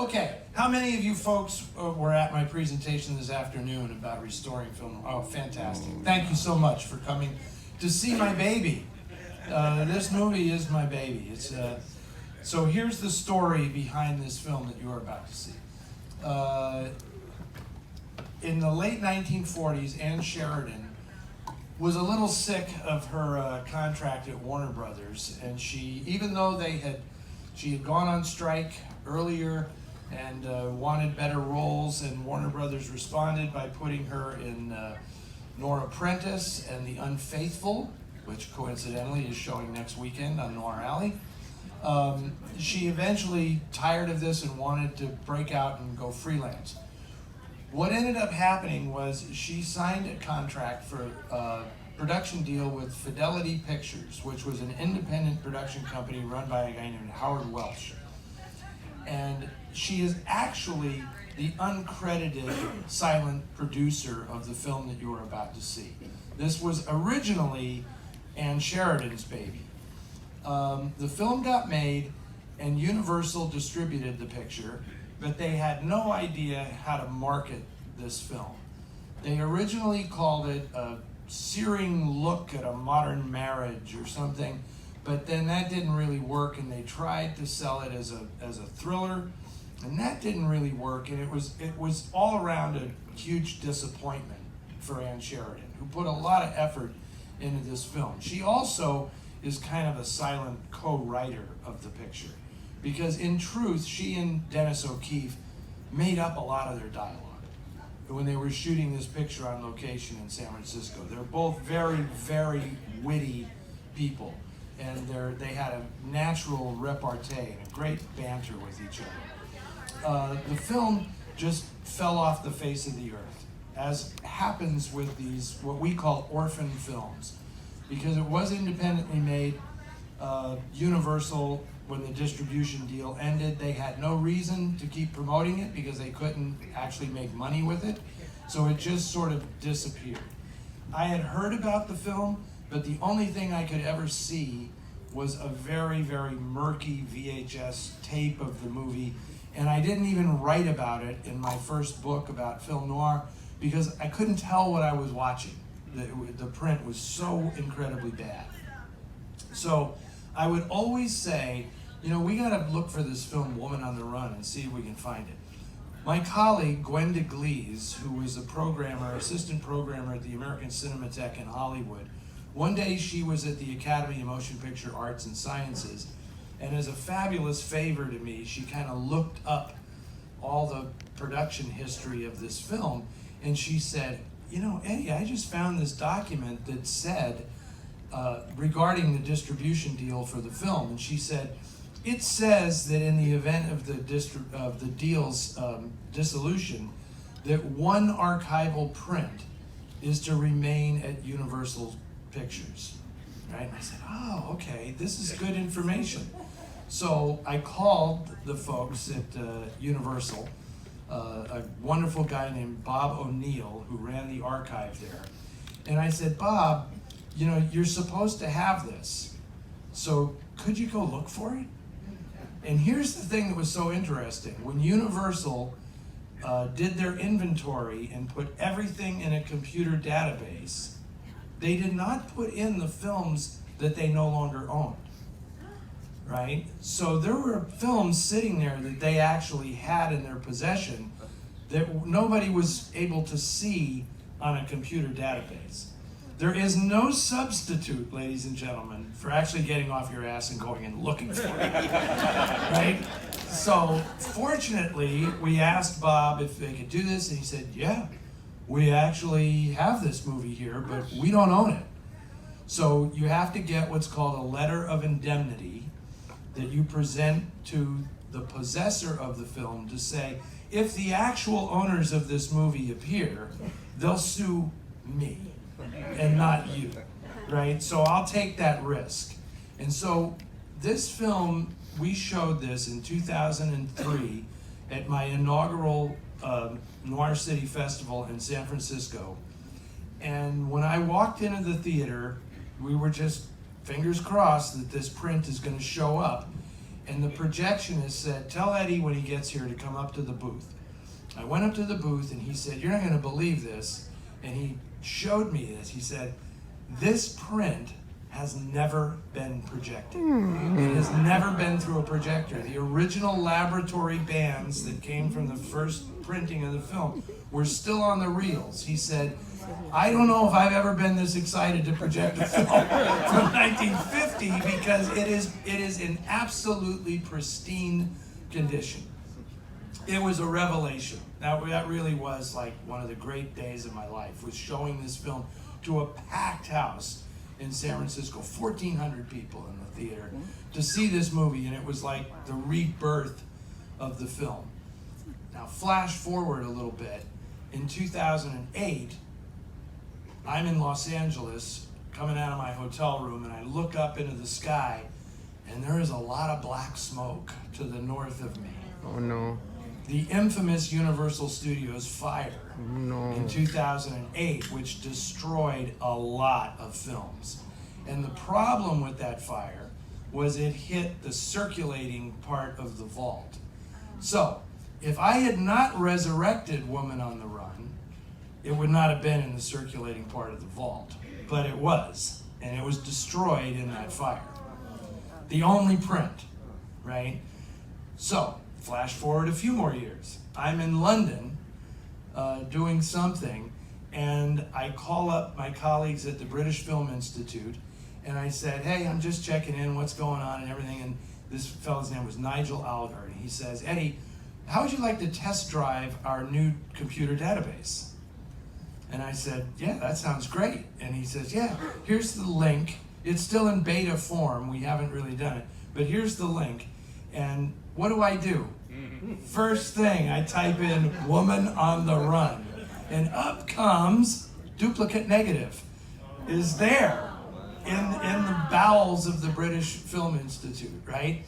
Okay, how many of you folks were at my presentation this afternoon about restoring film? Oh, fantastic. Thank you so much for coming to see my baby. This movie is my baby. So here's the story behind this film that you're about to see. In the late 1940s, Ann Sheridan was a little sick of her contract at Warner Brothers, and even though she had gone on strike earlier and wanted better roles, and Warner Brothers responded by putting her in Nora Prentice and The Unfaithful, which coincidentally is showing next weekend on Noir Alley. She eventually tired of this and wanted to break out and go freelance. What ended up happening was she signed a contract for a production deal with Fidelity Pictures, which was an independent production company run by a guy named Howard Welsh. And she is actually the uncredited silent producer of the film that you are about to see. This was originally Ann Sheridan's baby. The film got made and Universal distributed the picture, but they had no idea how to market this film. They originally called it a searing look at a modern marriage or something, but then that didn't really work, and they tried to sell it as a thriller, and that didn't really work, and it was all around a huge disappointment for Ann Sheridan, who put a lot of effort into this film. She also is kind of a silent co-writer of the picture, because in truth, she and Dennis O'Keefe made up a lot of their dialogue when they were shooting this picture on location in San Francisco. They're both very, very witty people, and they had a natural repartee and a great banter with each other. The film just fell off the face of the earth, as happens with these, what we call orphan films, because it was independently made. Universal, when the distribution deal ended, they had no reason to keep promoting it because they couldn't actually make money with it. So it just sort of disappeared. I had heard about the film, but the only thing I could ever see was a very, very murky VHS tape of the movie. And I didn't even write about it in my first book about film noir because I couldn't tell what I was watching. The print was so incredibly bad. So I would always say, we gotta look for this film Woman on the Run and see if we can find it. My colleague, Gwenda Glees, who was assistant programmer at the American Cinematheque in Hollywood, one day she was at the Academy of Motion Picture Arts and Sciences, and as a fabulous favor to me, she kind of looked up all the production history of this film, and she said, Eddie, I just found this document that said, regarding the distribution deal for the film, and she said, it says that in the event of the deal's dissolution, that one archival print is to remain at Universal Pictures, right? And I said, oh, okay, this is good information. So I called the folks at Universal, a wonderful guy named Bob O'Neill, who ran the archive there, and I said, Bob, you're supposed to have this, so could you go look for it? And here's the thing that was so interesting. When Universal did their inventory and put everything in a computer database, they did not put in the films that they no longer owned, right? So there were films sitting there that they actually had in their possession that nobody was able to see on a computer database. There is no substitute, ladies and gentlemen, for actually getting off your ass and going and looking for it, right? So fortunately, we asked Bob if they could do this, and he said, yeah, we actually have this movie here, but we don't own it. So you have to get what's called a letter of indemnity that you present to the possessor of the film to say, if the actual owners of this movie appear, they'll sue me and not you, right? So I'll take that risk. And so this film, we showed this in 2003 at my inaugural Noir City Festival in San Francisco. And when I walked into the theater, we were just fingers crossed that this print is going to show up. And the projectionist said, tell Eddie when he gets here to come up to the booth. I went up to the booth and he said, you're not gonna believe this. And he showed me this. He said, this print has never been projected. It has never been through a projector. The original laboratory bands that came from the first printing of the film were still on the reels. He said, I don't know if I've ever been this excited to project a film from 1950 because it is in absolutely pristine condition. It was a revelation. That really was like one of the great days of my life, was showing this film to a packed house in San Francisco, 1,400 people in the theater, to see this movie, and it was like the rebirth of the film. Now, flash forward a little bit. In 2008, I'm in Los Angeles, coming out of my hotel room, and I look up into the sky, and there is a lot of black smoke to the north of me. Oh no. The infamous Universal Studios fire No. in 2008, which destroyed a lot of films. And the problem with that fire was it hit the circulating part of the vault. So, if I had not resurrected Woman on the Run, it would not have been in the circulating part of the vault. But it was, and it was destroyed in that fire. The only print, right? So, flash forward a few more years. I'm in London doing something, and I call up my colleagues at the British Film Institute, and I said, hey, I'm just checking in, what's going on and everything, and this fellow's name was Nigel Algar, and he says, Eddie, how would you like to test drive our new computer database? And I said, yeah, that sounds great. And he says, yeah, here's the link. It's still in beta form, we haven't really done it, but here's the link. And what do? First thing, I type in Woman on the Run, and up comes Duplicate Negative is there in the bowels of the British Film Institute, right?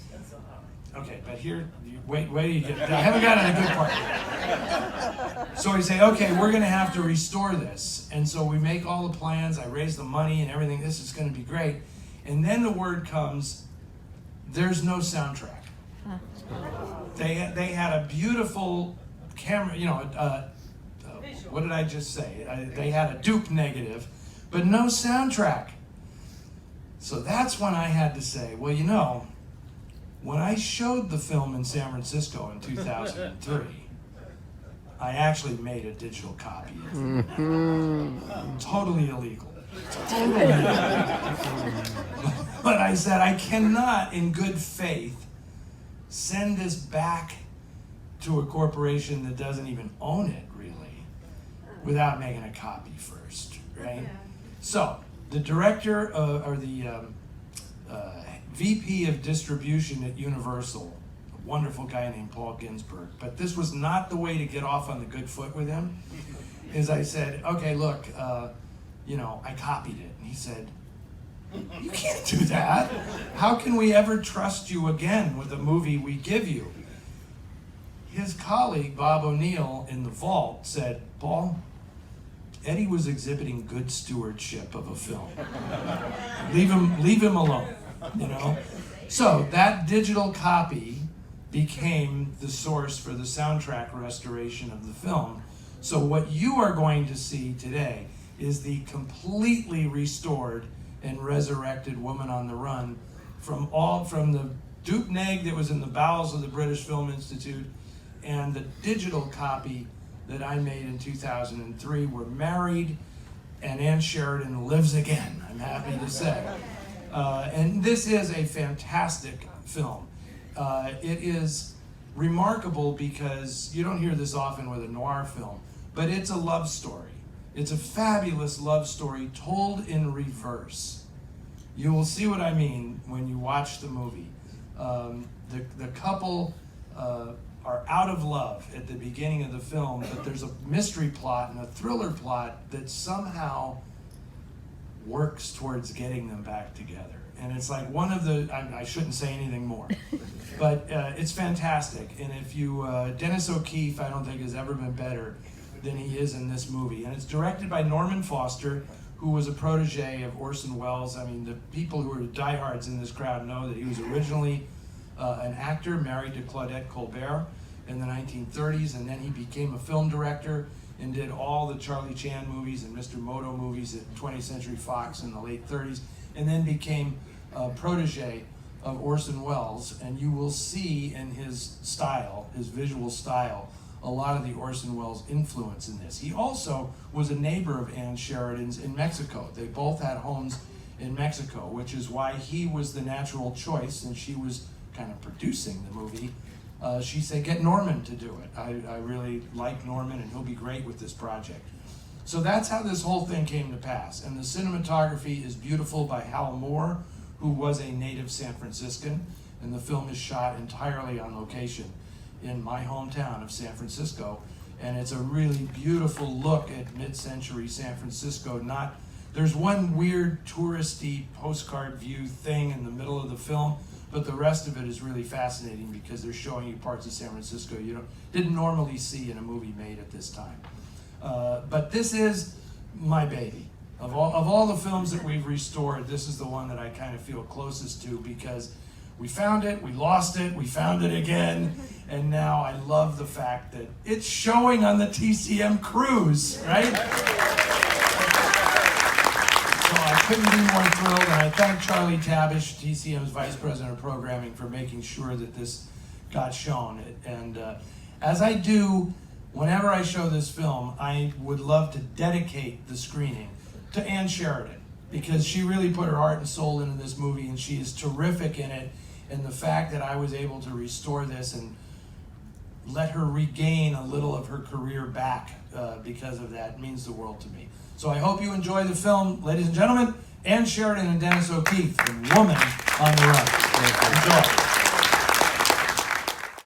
Okay, but here, wait till you get, I haven't gotten a good part yet. So we say, okay, we're gonna have to restore this. And so we make all the plans, I raise the money and everything, this is gonna be great. And then the word comes, there's no soundtrack. They had a beautiful camera, you know, what did I just say? They had a dupe negative, but no soundtrack. So that's when I had to say, well, you know, when I showed the film in San Francisco in 2003, I actually made a digital copy of it. Totally illegal. Totally illegal. But I said, I cannot, in good faith, send this back to a corporation that doesn't even own it, really, without making a copy first, right? So, the director, or the VP of distribution at Universal, a wonderful guy named Paul Ginsberg, but this was not the way to get off on the good foot with him, is I said, okay, look, you know, I copied it. And he said, you can't do that. How can we ever trust you again with a movie we give you? His colleague, Bob O'Neill, in the vault said, Paul, Eddie was exhibiting good stewardship of a film. Leave him alone, you know? So that digital copy became the source for the soundtrack restoration of the film. So what you are going to see today is the completely restored and resurrected Woman on the Run from the dupe neg that was in the bowels of the British Film Institute and the digital copy that I made in 2003. We're married, and Ann Sheridan lives again, I'm happy to say. And this is a fantastic film. It is remarkable because you don't hear this often with a noir film, but it's a love story. It's a fabulous love story told in reverse. You will see what I mean when you watch the movie. The couple are out of love at the beginning of the film, but there's a mystery plot and a thriller plot that somehow works towards getting them back together. And it's like one of the, I shouldn't say anything more, but it's fantastic. And if you, Dennis O'Keefe, I don't think has ever been better than he is in this movie. And it's directed by Norman Foster, who was a protege of Orson Welles. I mean, the people who are diehards in this crowd know that he was originally an actor married to Claudette Colbert in the 1930s, and then he became a film director and did all the Charlie Chan movies and Mr. Moto movies at 20th Century Fox in the late 30s, and then became a protege of Orson Welles. And you will see in his style, his visual style, a lot of the Orson Welles influence in this. He also was a neighbor of Ann Sheridan's in Mexico. They both had homes in Mexico, which is why he was the natural choice, and she was kind of producing the movie. She said, get Norman to do it. I really like Norman, and he'll be great with this project. So that's how this whole thing came to pass. And the cinematography is beautiful by Hal Moore, who was a native San Franciscan, and the film is shot entirely on location in my hometown of San Francisco. And it's a really beautiful look at mid-century San Francisco. There's one weird touristy postcard view thing in the middle of the film, but the rest of it is really fascinating because they're showing you parts of San Francisco you didn't normally see in a movie made at this time. But this is my baby. Of all the films that we've restored, this is the one that I kind of feel closest to, because we found it, we lost it, we found it again, and now I love the fact that it's showing on the TCM Cruise, right? So I couldn't be more thrilled, and I thank Charlie Tabish, TCM's Vice President of Programming, for making sure that this got shown. And as I do, whenever I show this film, I would love to dedicate the screening to Ann Sheridan, because she really put her heart and soul into this movie, and she is terrific in it. And the fact that I was able to restore this and let her regain a little of her career back because of that means the world to me. So I hope you enjoy the film. Ladies and gentlemen, Ann Sheridan and Dennis O'Keefe in Woman on the Run. Enjoy.